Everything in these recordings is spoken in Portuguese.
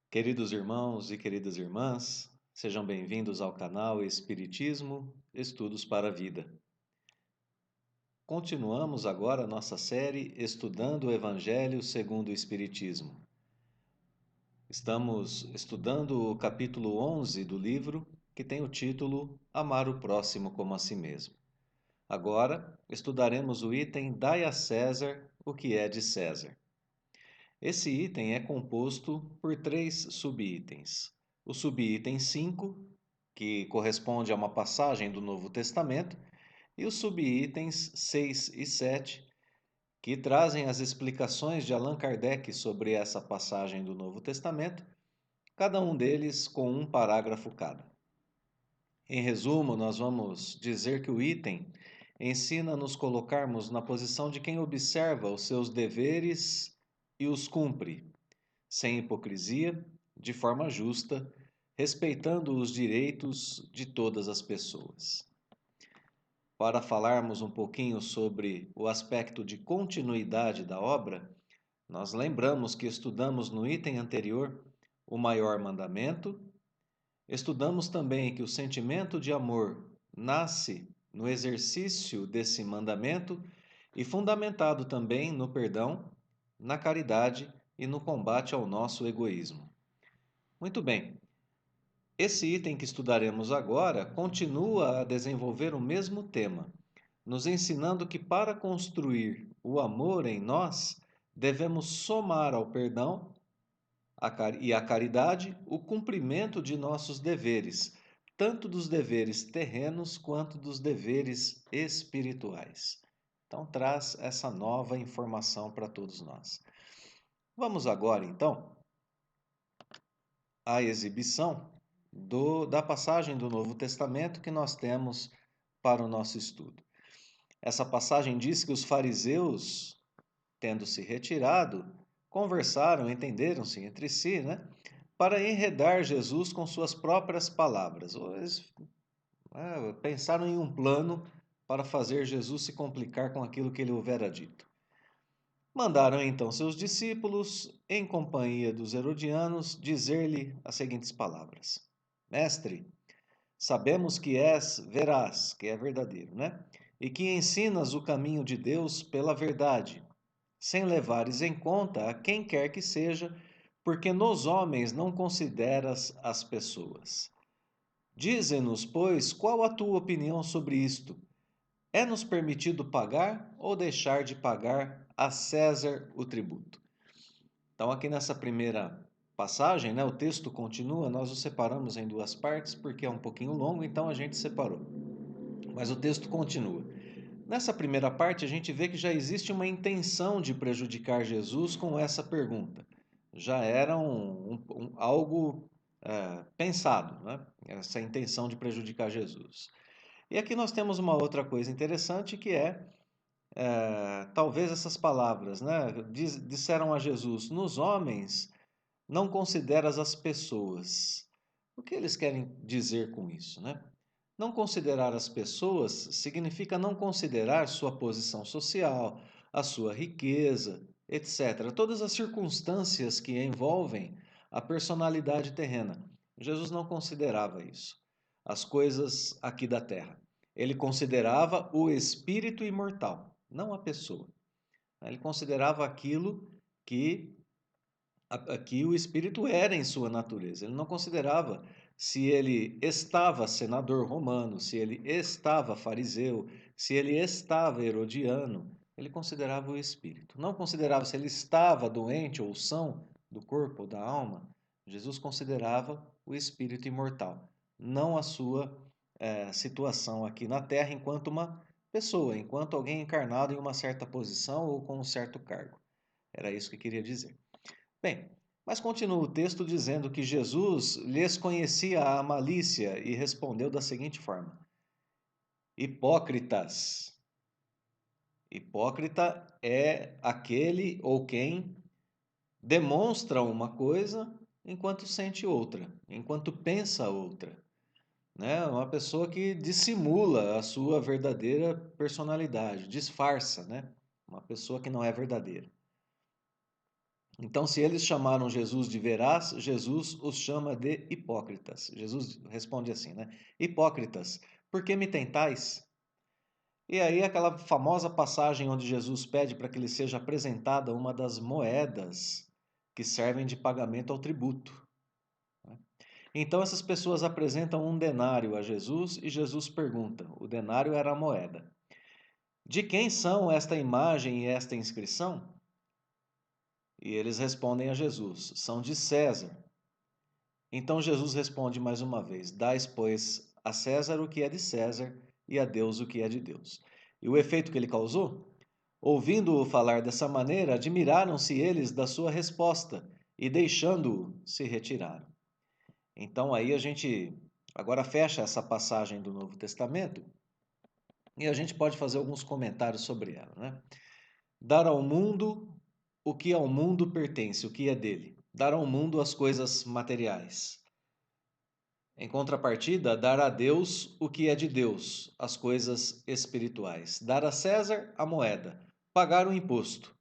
Queridos irmãos e queridas irmãs, sejam bem-vindos ao canal Espiritismo Estudos para a Vida. Continuamos agora nossa série Estudando o Evangelho segundo o Espiritismo. Estamos estudando o capítulo 11 do livro, que tem o título Amar o Próximo como a Si Mesmo. Agora estudaremos o item Dai a César o que é de César. Esse item é composto por três subitens. O subitem 5, que corresponde a uma passagem do Novo Testamento, e os subitens 6 e 7, que trazem as explicações de Allan Kardec sobre essa passagem do Novo Testamento, cada um deles com um parágrafo cada. Em resumo, nós vamos dizer que o item ensina a nos colocarmos na posição de quem observa os seus deveres e os cumpre, sem hipocrisia, de forma justa, respeitando os direitos de todas as pessoas. Para falarmos um pouquinho sobre o aspecto de continuidade da obra, nós lembramos que estudamos no item anterior o maior mandamento, estudamos também que o sentimento de amor nasce no exercício desse mandamento e fundamentado também no perdão, na caridade e no combate ao nosso egoísmo. Muito bem, esse item que estudaremos agora continua a desenvolver o mesmo tema, nos ensinando que para construir o amor em nós, devemos somar ao perdão e à caridade o cumprimento de nossos deveres, tanto dos deveres terrenos quanto dos deveres espirituais. Então, traz essa nova informação para todos nós. Vamos agora, então, à exibição da passagem do Novo Testamento que nós temos para o nosso estudo. Essa passagem diz que os fariseus, tendo se retirado, conversaram, entenderam-se entre si, né, para enredar Jesus com suas próprias palavras. Eles pensaram em um plano para fazer Jesus se complicar com aquilo que ele houvera dito. Mandaram então seus discípulos, em companhia dos herodianos, dizer-lhe as seguintes palavras: Mestre, sabemos que és veraz, que é verdadeiro, né? E que ensinas o caminho de Deus pela verdade, sem levares em conta a quem quer que seja, porque nos homens não consideras as pessoas. Dize-nos, pois, qual a tua opinião sobre isto? É-nos permitido pagar ou deixar de pagar a César o tributo? Então, aqui nessa primeira passagem, né, o texto continua, nós o separamos em duas partes porque é um pouquinho longo, então a gente separou. Mas o texto continua. Nessa primeira parte, a gente vê que já existe uma intenção de prejudicar Jesus com essa pergunta. Já era algo pensado, né? Essa intenção de prejudicar Jesus. E aqui nós temos uma outra coisa interessante que talvez essas palavras, né? Disseram a Jesus: Nos homens não consideras as pessoas. O que eles querem dizer com isso, né? Não considerar as pessoas significa não considerar sua posição social, a sua riqueza, etc. Todas as circunstâncias que envolvem a personalidade terrena. Jesus não considerava isso. As coisas aqui da terra. Ele considerava o espírito imortal, não a pessoa. Ele considerava aquilo que que o espírito era em sua natureza. Ele não considerava se ele estava senador romano, se ele estava fariseu, se ele estava herodiano. Ele considerava o espírito. Não considerava se ele estava doente ou são do corpo ou da alma. Jesus considerava o espírito imortal, não a sua situação aqui na terra enquanto uma pessoa, enquanto alguém encarnado em uma certa posição ou com um certo cargo. Era isso que queria dizer. Bem, mas continua o texto dizendo que Jesus lhes conhecia a malícia e respondeu da seguinte forma: Hipócritas. Hipócrita é aquele ou quem demonstra uma coisa enquanto sente outra, enquanto pensa outra. Né? Uma pessoa que dissimula a sua verdadeira personalidade, disfarça, né? Uma pessoa que não é verdadeira. Então, se eles chamaram Jesus de veraz, Jesus os chama de hipócritas. Jesus responde assim, né? Hipócritas, por que me tentais? E aí aquela famosa passagem onde Jesus pede para que lhe seja apresentada uma das moedas que servem de pagamento ao tributo. Então essas pessoas apresentam um denário a Jesus e Jesus pergunta, o denário era a moeda. De quem são esta imagem e esta inscrição? E eles respondem a Jesus, são de César. Então Jesus responde mais uma vez, dais, pois, a César o que é de César e a Deus o que é de Deus. E o efeito que ele causou? Ouvindo-o falar dessa maneira, admiraram-se eles da sua resposta e, deixando-o, se retiraram. Então aí a gente agora fecha essa passagem do Novo Testamento e a gente pode fazer alguns comentários sobre ela, né? Dar ao mundo o que ao mundo pertence, o que é dele. Dar ao mundo as coisas materiais. Em contrapartida, dar a Deus o que é de Deus, as coisas espirituais. Dar a César a moeda, pagar o imposto.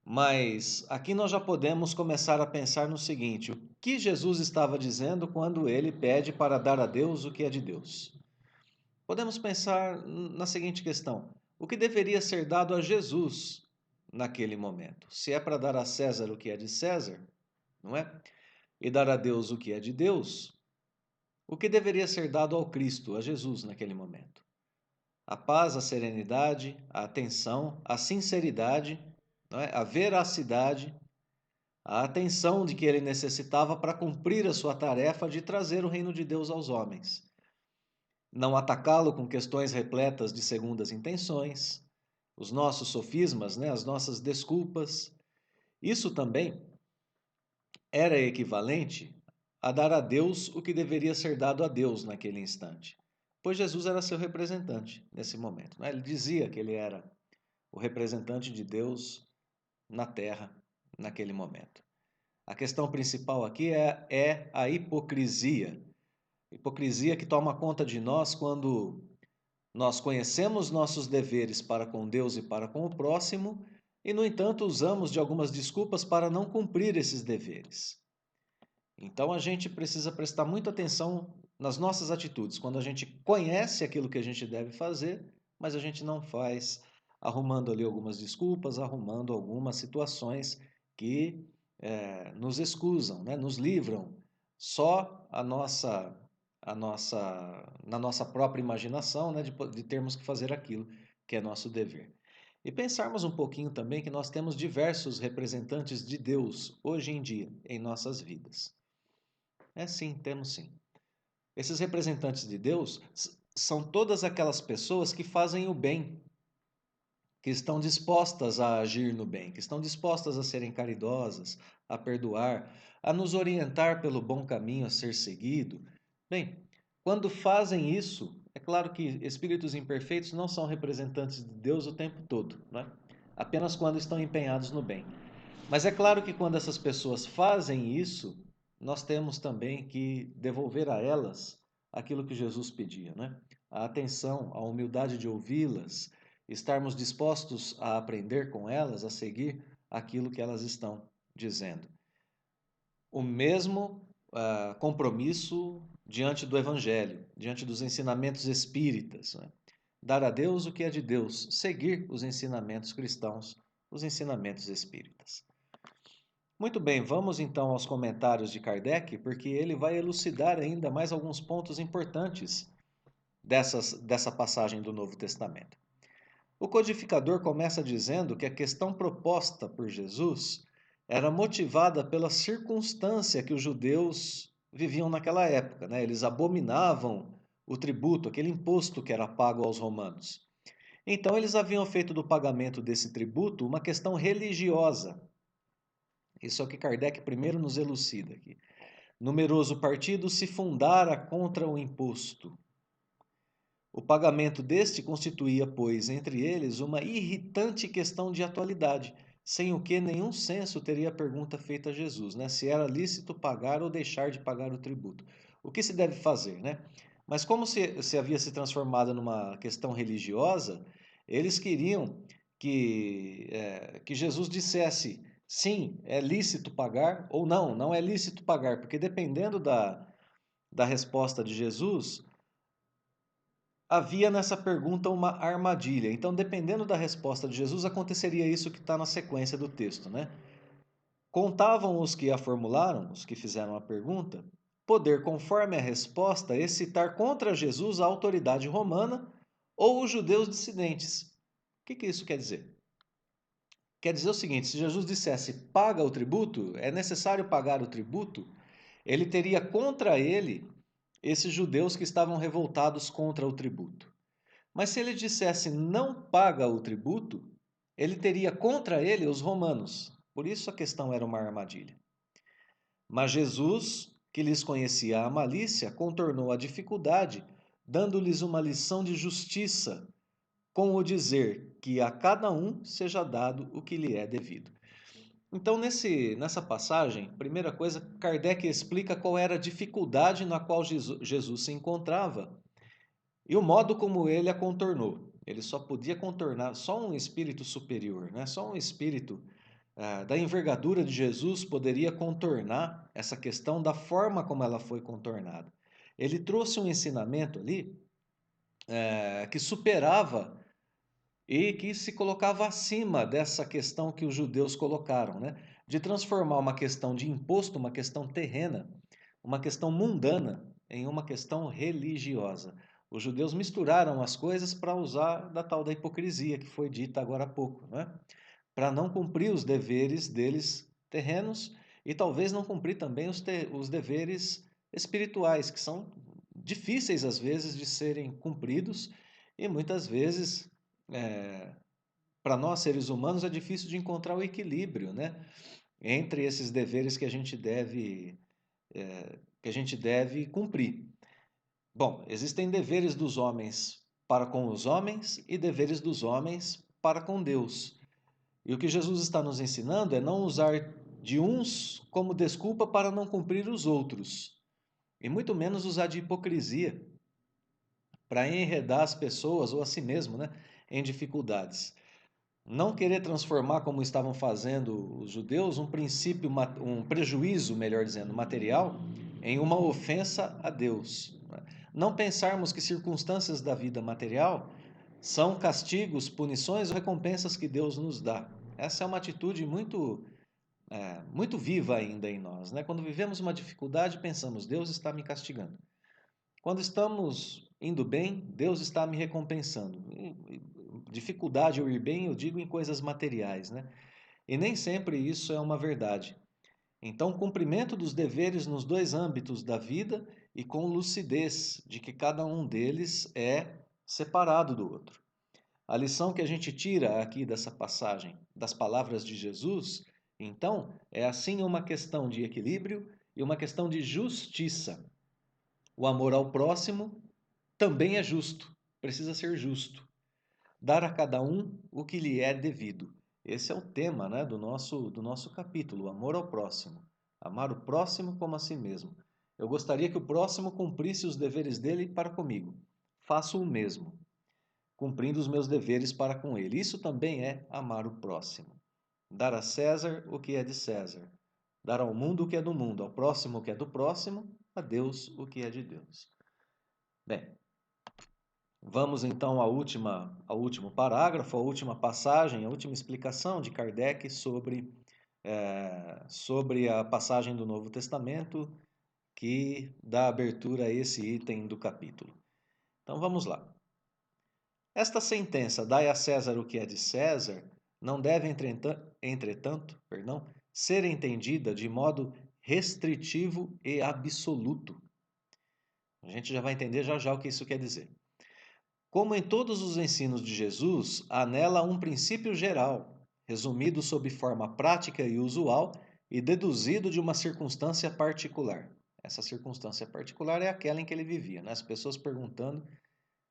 Mas aqui nós já podemos começar a pensar no seguinte: o que Jesus estava dizendo quando ele pede para dar a Deus o que é de Deus? Podemos pensar na seguinte questão: o que deveria ser dado a Jesus naquele momento? Se é para dar a César o que é de César, não é? E dar a Deus o que é de Deus, o que deveria ser dado ao Cristo, a Jesus naquele momento? A paz, a serenidade, a atenção, a sinceridade, não é? A veracidade, a atenção de que ele necessitava para cumprir a sua tarefa de trazer o reino de Deus aos homens. Não atacá-lo com questões repletas de segundas intenções, os nossos sofismas, né, as nossas desculpas. Isso também era equivalente a dar a Deus o que deveria ser dado a Deus naquele instante, pois Jesus era seu representante nesse momento, né? Ele dizia que ele era o representante de Deus na terra naquele momento. A questão principal aqui é a hipocrisia. Hipocrisia que toma conta de nós quando nós conhecemos nossos deveres para com Deus e para com o próximo e, no entanto, usamos de algumas desculpas para não cumprir esses deveres. Então a gente precisa prestar muita atenção nas nossas atitudes, quando a gente conhece aquilo que a gente deve fazer, mas a gente não faz, arrumando ali algumas desculpas, arrumando algumas situações que nos excusam, né? Nos livram só na nossa própria imaginação, né? De termos que fazer aquilo que é nosso dever. E pensarmos um pouquinho também que nós temos diversos representantes de Deus hoje em dia em nossas vidas. É sim, temos sim. Esses representantes de Deus são todas aquelas pessoas que fazem o bem, que estão dispostas a agir no bem, que estão dispostas a serem caridosas, a perdoar, a nos orientar pelo bom caminho a ser seguido. Bem, quando fazem isso, é claro que espíritos imperfeitos não são representantes de Deus o tempo todo, não é? Apenas quando estão empenhados no bem. Mas é claro que quando essas pessoas fazem isso, nós temos também que devolver a elas aquilo que Jesus pedia, né? A atenção, a humildade de ouvi-las, estarmos dispostos a aprender com elas, a seguir aquilo que elas estão dizendo. O mesmo compromisso diante do Evangelho, diante dos ensinamentos espíritas, né? Dar a Deus o que é de Deus, seguir os ensinamentos cristãos, os ensinamentos espíritas. Muito bem, vamos então aos comentários de Kardec, porque ele vai elucidar ainda mais alguns pontos importantes dessa passagem do Novo Testamento. O codificador começa dizendo que a questão proposta por Jesus era motivada pela circunstância que os judeus viviam naquela época, né? Eles abominavam o tributo, aquele imposto que era pago aos romanos. Então, eles haviam feito do pagamento desse tributo uma questão religiosa. Isso é o que Kardec primeiro nos elucida aqui. Numeroso partido se fundara contra o imposto. O pagamento deste constituía, pois, entre eles, uma irritante questão de atualidade, sem o que nenhum senso teria a pergunta feita a Jesus, né? Se era lícito pagar ou deixar de pagar o tributo. O que se deve fazer, né? Mas como se havia se transformado numa questão religiosa, eles queriam que Jesus dissesse sim, é lícito pagar ou não, não é lícito pagar, porque dependendo da resposta de Jesus, havia nessa pergunta uma armadilha. Então, dependendo da resposta de Jesus, aconteceria isso que está na sequência do texto, né? Contavam os que a formularam, os que fizeram a pergunta, poder, conforme a resposta, excitar contra Jesus a autoridade romana ou os judeus dissidentes. O que isso quer dizer? Quer dizer o seguinte: se Jesus dissesse paga o tributo, é necessário pagar o tributo, ele teria contra ele esses judeus que estavam revoltados contra o tributo. Mas se ele dissesse não paga o tributo, ele teria contra ele os romanos. Por isso a questão era uma armadilha. Mas Jesus, que lhes conhecia a malícia, contornou a dificuldade, dando-lhes uma lição de justiça, com o dizer que a cada um seja dado o que lhe é devido. Então, nessa passagem, primeira coisa, Kardec explica qual era a dificuldade na qual Jesus se encontrava e o modo como ele a contornou. Ele só podia contornar, só um espírito superior, né? Só um espírito da envergadura de Jesus poderia contornar essa questão da forma como ela foi contornada. Ele trouxe um ensinamento ali que superava e que se colocava acima dessa questão que os judeus colocaram, né? De transformar uma questão de imposto, uma questão terrena, uma questão mundana, em uma questão religiosa. Os judeus misturaram as coisas para usar da tal da hipocrisia que foi dita agora há pouco, né? Para não cumprir os deveres deles terrenos e talvez não cumprir também os deveres espirituais, que são difíceis às vezes de serem cumpridos e muitas vezes, para nós seres humanos, é difícil de encontrar o equilíbrio, né, entre esses deveres que a gente deve cumprir. Bom, existem deveres dos homens para com os homens e deveres dos homens para com Deus. E o que Jesus está nos ensinando é não usar de uns como desculpa para não cumprir os outros, e muito menos usar de hipocrisia para enredar as pessoas ou a si mesmo, né, em dificuldades. Não querer transformar, como estavam fazendo os judeus, um princípio, um prejuízo, melhor dizendo, material, em uma ofensa a Deus. Não pensarmos que circunstâncias da vida material são castigos, punições ou recompensas que Deus nos dá. Essa é uma atitude muito viva ainda em nós, né? Quando vivemos uma dificuldade, pensamos, Deus está me castigando. Quando estamos indo bem, Deus está me recompensando. Dificuldade ou ir bem, eu digo em coisas materiais, né? E nem sempre isso é uma verdade. Então, cumprimento dos deveres nos dois âmbitos da vida e com lucidez de que cada um deles é separado do outro. A lição que a gente tira aqui dessa passagem, das palavras de Jesus, então, é assim uma questão de equilíbrio e uma questão de justiça. O amor ao próximo também é justo, precisa ser justo. Dar a cada um o que lhe é devido. Esse é o tema, né, do nosso capítulo, o amor ao próximo. Amar o próximo como a si mesmo. Eu gostaria que o próximo cumprisse os deveres dele para comigo. Faço o mesmo, cumprindo os meus deveres para com ele. Isso também é amar o próximo. Dar a César o que é de César. Dar ao mundo o que é do mundo, ao próximo o que é do próximo, a Deus o que é de Deus. Bem, vamos então ao último parágrafo, à última passagem, à última explicação de Kardec sobre a passagem do Novo Testamento que dá abertura a esse item do capítulo. Então vamos lá. Esta sentença, dai a César o que é de César, não deve, entretanto, ser entendida de modo restritivo e absoluto. A gente já vai entender já já o que isso quer dizer. Como em todos os ensinos de Jesus, há nela um princípio geral, resumido sob forma prática e usual e deduzido de uma circunstância particular. Essa circunstância particular é aquela em que ele vivia, né? As pessoas perguntando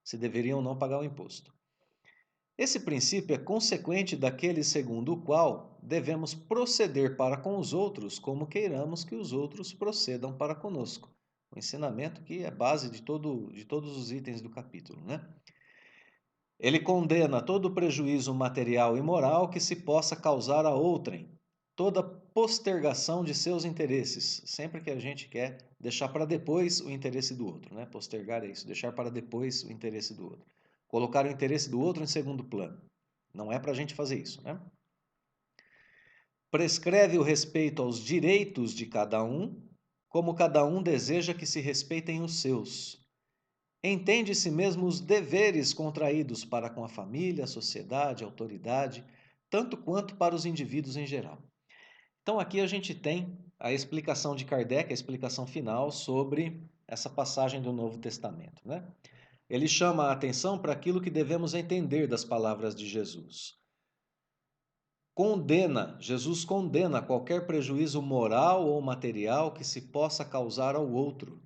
se deveriam ou não pagar o imposto. Esse princípio é consequente daquele segundo o qual devemos proceder para com os outros como queiramos que os outros procedam para conosco. O ensinamento que é base de todos os itens do capítulo, né? Ele condena todo prejuízo material e moral que se possa causar a outrem, toda postergação de seus interesses, sempre que a gente quer deixar para depois o interesse do outro, né? Postergar é isso, deixar para depois o interesse do outro. Colocar o interesse do outro em segundo plano. Não é para a gente fazer isso, né? Prescreve o respeito aos direitos de cada um, como cada um deseja que se respeitem os seus. Entende-se mesmo os deveres contraídos para com a família, a sociedade, a autoridade, tanto quanto para os indivíduos em geral. Então aqui a gente tem a explicação de Kardec, a explicação final sobre essa passagem do Novo Testamento, né? Ele chama a atenção para aquilo que devemos entender das palavras de Jesus. Jesus condena qualquer prejuízo moral ou material que se possa causar ao outro.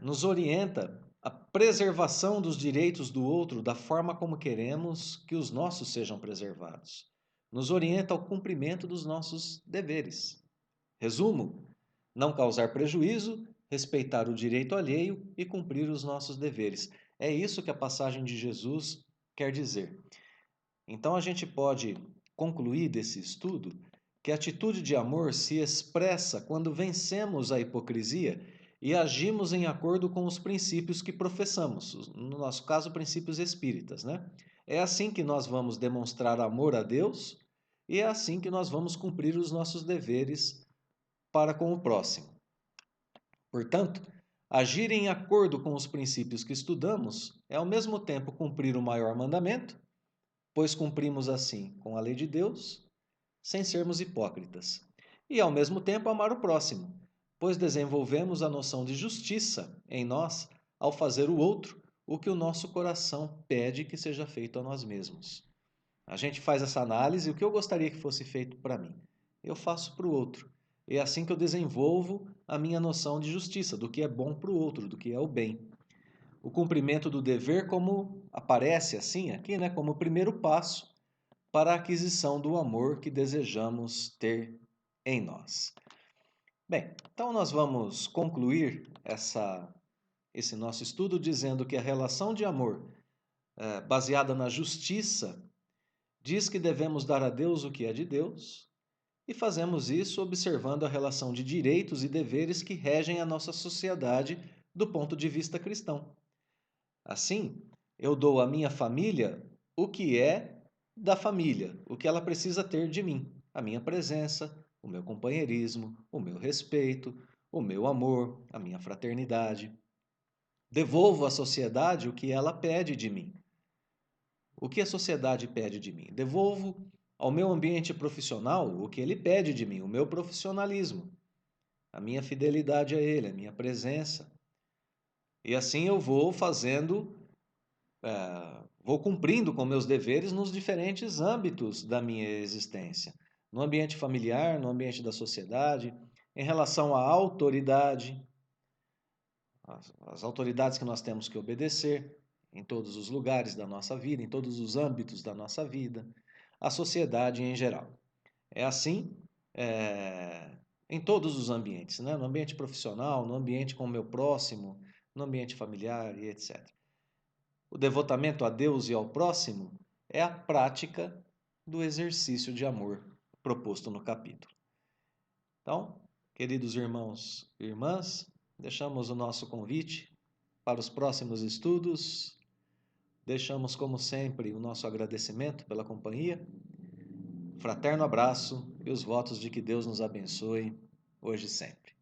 Nos orienta a preservação dos direitos do outro da forma como queremos que os nossos sejam preservados. Nos orienta ao cumprimento dos nossos deveres. Resumo: não causar prejuízo, respeitar o direito alheio e cumprir os nossos deveres. É isso que a passagem de Jesus quer dizer. Então a gente pode concluir desse estudo que a atitude de amor se expressa quando vencemos a hipocrisia e agimos em acordo com os princípios que professamos, no nosso caso, princípios espíritas, né? É assim que nós vamos demonstrar amor a Deus e é assim que nós vamos cumprir os nossos deveres para com o próximo. Portanto, agir em acordo com os princípios que estudamos é ao mesmo tempo cumprir o maior mandamento, pois cumprimos assim com a lei de Deus, sem sermos hipócritas, e ao mesmo tempo amar o próximo, pois desenvolvemos a noção de justiça em nós ao fazer o outro o que o nosso coração pede que seja feito a nós mesmos. A gente faz essa análise, o que eu gostaria que fosse feito para mim, eu faço para o outro. É assim que eu desenvolvo a minha noção de justiça, do que é bom para o outro, do que é o bem. O cumprimento do dever como aparece assim aqui, né, como o primeiro passo para a aquisição do amor que desejamos ter em nós. Bem, então nós vamos concluir esse nosso estudo dizendo que a relação de amor baseada na justiça diz que devemos dar a Deus o que é de Deus e fazemos isso observando a relação de direitos e deveres que regem a nossa sociedade do ponto de vista cristão. Assim, eu dou à minha família o que é da família, o que ela precisa ter de mim, a minha presença, o meu companheirismo, o meu respeito, o meu amor, a minha fraternidade. Devolvo à sociedade o que ela pede de mim. O que a sociedade pede de mim? Devolvo ao meu ambiente profissional o que ele pede de mim, o meu profissionalismo, a minha fidelidade a ele, a minha presença. E assim eu vou fazendo, vou cumprindo com meus deveres nos diferentes âmbitos da minha existência. No ambiente familiar, no ambiente da sociedade, em relação à autoridade, as autoridades que nós temos que obedecer em todos os lugares da nossa vida, em todos os âmbitos da nossa vida, a sociedade em geral. É assim em todos os ambientes, né? No ambiente profissional, no ambiente com o meu próximo, no ambiente familiar e etc. O devotamento a Deus e ao próximo é a prática do exercício de amor proposto no capítulo. Então, queridos irmãos e irmãs, deixamos o nosso convite para os próximos estudos. Deixamos, como sempre, o nosso agradecimento pela companhia. Fraterno abraço e os votos de que Deus nos abençoe hoje e sempre.